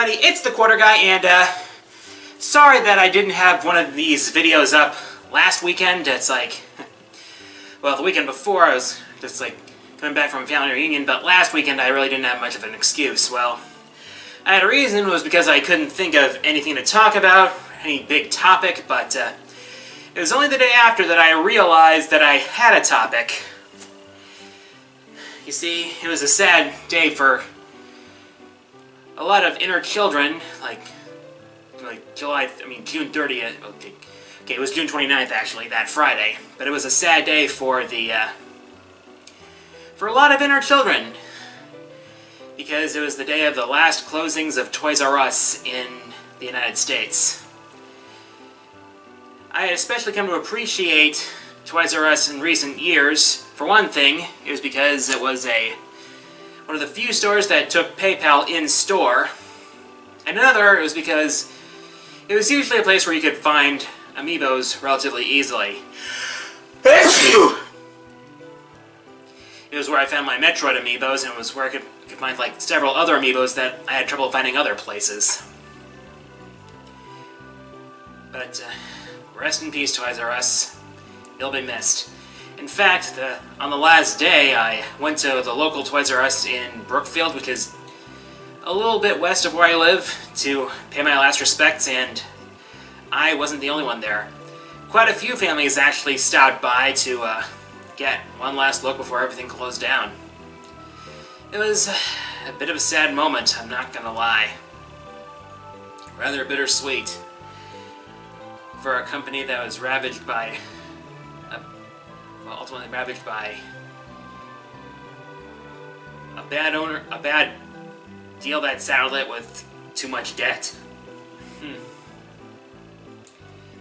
everybody, it's the Quarter Guy, and sorry that I didn't have one of these videos up last weekend. It's like, well, the weekend before I was just like coming back from a family reunion, but last weekend I really didn't have much of an excuse. Well, I had a reason. It was because I couldn't think of anything to talk about, any big topic, but it was only the day after that I realized that I had a topic. You see, it was a sad day for a lot of inner children, like June 30th, okay, it was June 29th actually, that Friday, but it was a sad day for a lot of inner children, because it was the day of the last closings of Toys R Us in the United States. I had especially come to appreciate Toys R Us in recent years. For one thing, it was because it was one of the few stores that took PayPal in-store. And another, it was because it was usually a place where you could find amiibos relatively easily. It was where I found my Metroid amiibos, and it was where I could find like several other amiibos that I had trouble finding other places. But rest in peace, Toys R Us. You'll be missed. In fact, on the last day, I went to the local Toys R Us in Brookfield, which is a little bit west of where I live, to pay my last respects, and I wasn't the only one there. Quite a few families actually stopped by to get one last look before everything closed down. It was a bit of a sad moment, I'm not gonna lie. Rather bittersweet for a company that was ravaged by ultimately ravaged by a bad deal that saddled it with too much debt.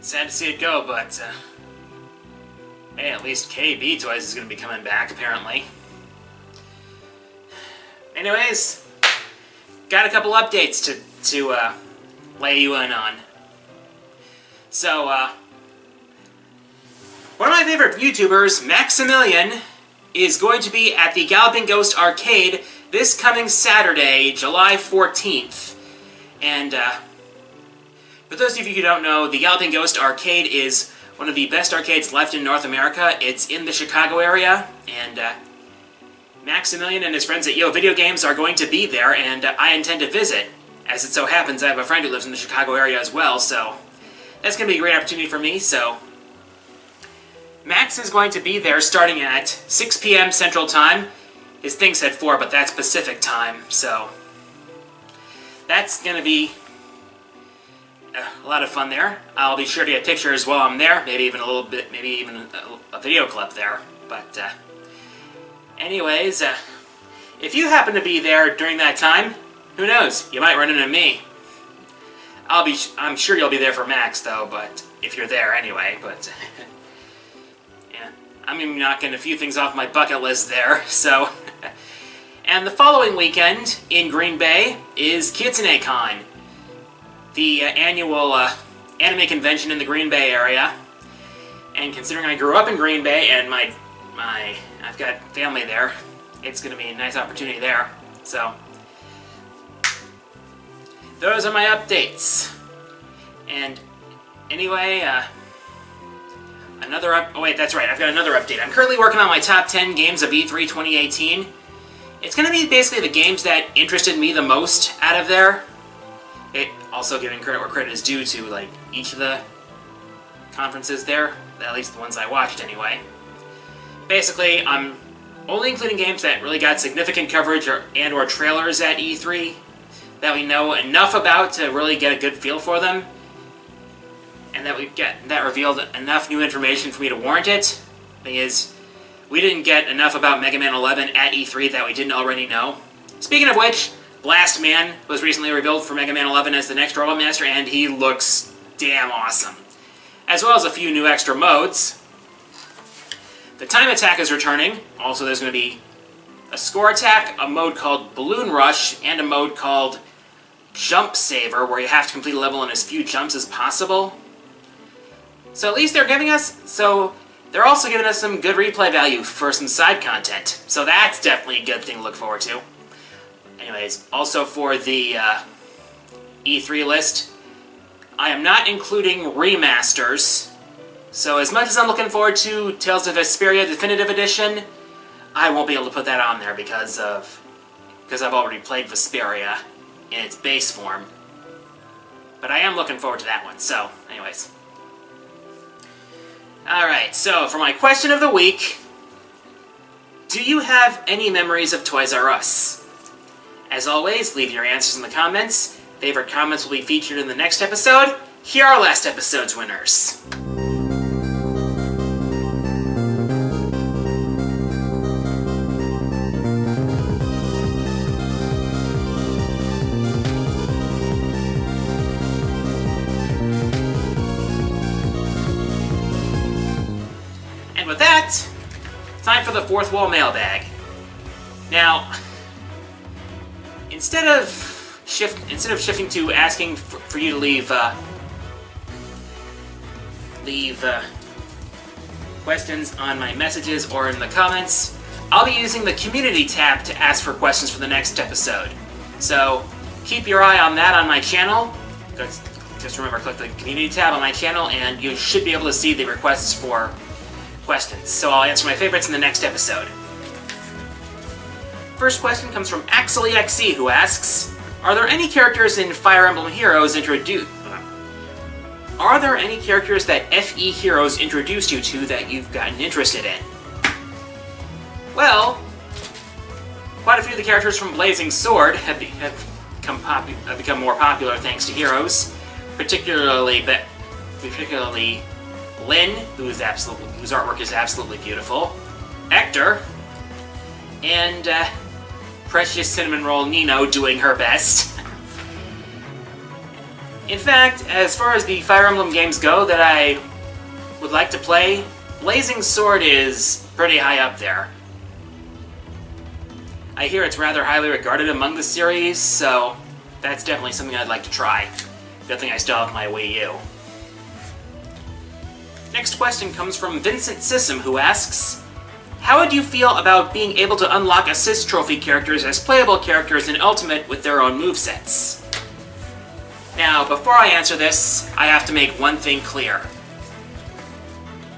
Sad to see it go, but hey, at least KB Toys is going to be coming back, apparently. Anyways, got a couple updates to lay you in on. So, one of my favorite YouTubers, Maximilian, is going to be at the Galloping Ghost Arcade this coming Saturday, July 14th. And, for those of you who don't know, the Galloping Ghost Arcade is one of the best arcades left in North America. It's in the Chicago area, and Maximilian and his friends at Yo Video Games are going to be there, and I intend to visit. As it so happens, I have a friend who lives in the Chicago area as well, so that's going to be a great opportunity for me, so Max is going to be there starting at 6 p.m. Central Time. His thing said 4, but that's Pacific Time, so that's going to be a lot of fun there. I'll be sure to get pictures while I'm there, maybe even a video clip there. But anyways, if you happen to be there during that time, who knows? You might run into me. I'm sure you'll be there for Max though, but if you're there anyway, but yeah, I'm knocking a few things off my bucket list there, so. And the following weekend in Green Bay is Kitsune Kon, the annual anime convention in the Green Bay area. And considering I grew up in Green Bay and I've got family there, it's going to be a nice opportunity there. So those are my updates. And anyway, oh wait, that's right, I've got another update. I'm currently working on my top 10 games of E3 2018. It's going to be basically the games that interested me the most out of there. It also giving credit where credit is due to, like, each of the conferences there, at least the ones I watched anyway. Basically, I'm only including games that really got significant coverage or trailers at E3 that we know enough about to really get a good feel for them, and that revealed enough new information for me to warrant it. Thing is, we didn't get enough about Mega Man 11 at E3 that we didn't already know. Speaking of which, Blast Man was recently revealed for Mega Man 11 as the next Robot Master, and he looks damn awesome. As well as a few new extra modes. The Time Attack is returning. Also, there's going to be a Score Attack, a mode called Balloon Rush, and a mode called Jump Saver, where you have to complete a level in as few jumps as possible. So at least they're also giving us some good replay value for some side content. So that's definitely a good thing to look forward to. Anyways, also for the E3 list. I am not including remasters. So as much as I'm looking forward to Tales of Vesperia Definitive Edition, I won't be able to put that on there because I've already played Vesperia in its base form. But I am looking forward to that one, so anyways. Alright, so for my question of the week, do you have any memories of Toys R Us? As always, leave your answers in the comments. Favorite comments will be featured in the next episode. Here are last episode's winners. And with that, time for the fourth wall mailbag. Now, instead of shifting to asking for you to leave questions on my messages or in the comments, I'll be using the community tab to ask for questions for the next episode. So keep your eye on that on my channel. Just remember, click the community tab on my channel and you should be able to see the requests for questions. So I'll answer my favorites in the next episode. First question comes from AxelEXE, who asks, are there any characters in Fire Emblem Heroes Are there any characters that FE Heroes introduced you to that you've gotten interested in? Well, quite a few of the characters from Blazing Sword have become more popular thanks to Heroes, particularly Lyn, whose artwork is absolutely beautiful, Hector, and Precious Cinnamon Roll Nino doing her best. In fact, as far as the Fire Emblem games go that I would like to play, Blazing Sword is pretty high up there. I hear it's rather highly regarded among the series, so that's definitely something I'd like to try. Good thing I still have my Wii U. Next question comes from Vincent Sissom, who asks, how would you feel about being able to unlock assist trophy characters as playable characters in Ultimate with their own movesets? Now, before I answer this, I have to make one thing clear.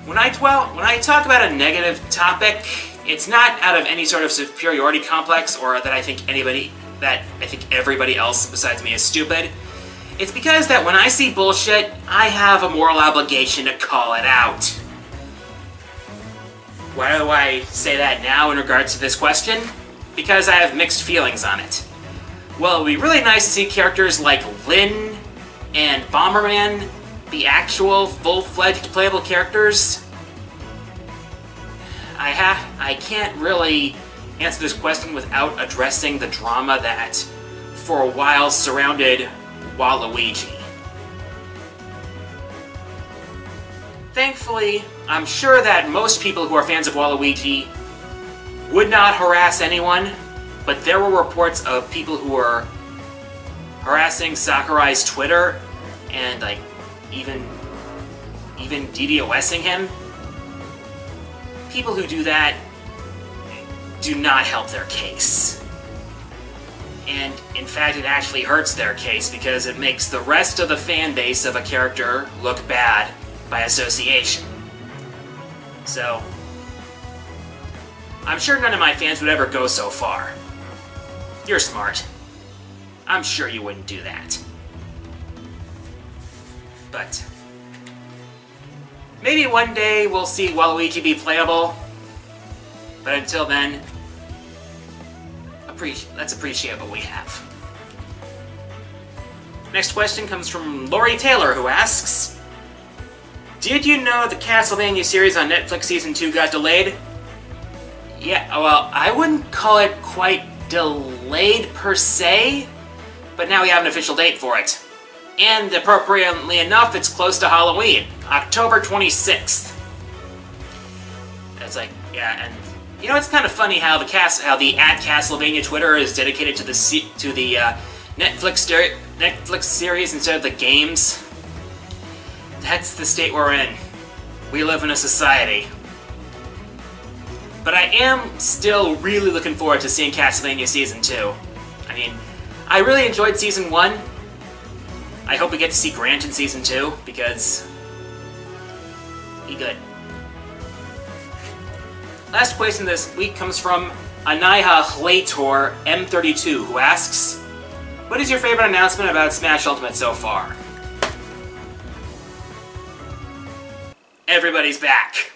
When I talk about a negative topic, it's not out of any sort of superiority complex or that I think everybody else besides me is stupid. It's because that when I see bullshit, I have a moral obligation to call it out. Why do I say that now in regards to this question? Because I have mixed feelings on it. Well, it would be really nice to see characters like Lyn and Bomberman be actual, full-fledged playable characters. I can't really answer this question without addressing the drama that, for a while, surrounded Waluigi. Thankfully, I'm sure that most people who are fans of Waluigi would not harass anyone, but there were reports of people who were harassing Sakurai's Twitter and even DDoSing him. People who do that do not help their case. And in fact, it actually hurts their case because it makes the rest of the fan base of a character look bad by association. So, I'm sure none of my fans would ever go so far. You're smart. I'm sure you wouldn't do that. But maybe one day we'll see Waluigi be playable. But until then, let's appreciate what we have. Next question comes from Lori Taylor, who asks, did you know the Castlevania series on Netflix Season 2 got delayed? Yeah, well, I wouldn't call it quite delayed per se, but now we have an official date for it. And appropriately enough, it's close to Halloween, October 26th. That's yeah, and you know, it's kind of funny how the @Castlevania Twitter is dedicated to the Netflix series instead of the games. That's the state we're in. We live in a society. But I am still really looking forward to seeing Castlevania Season 2. I mean, I really enjoyed Season 1, I hope we get to see Grant in Season 2, because he good. Last question this week comes from Anaiha Hlator M32, who asks, what is your favorite announcement about Smash Ultimate so far? Everybody's back.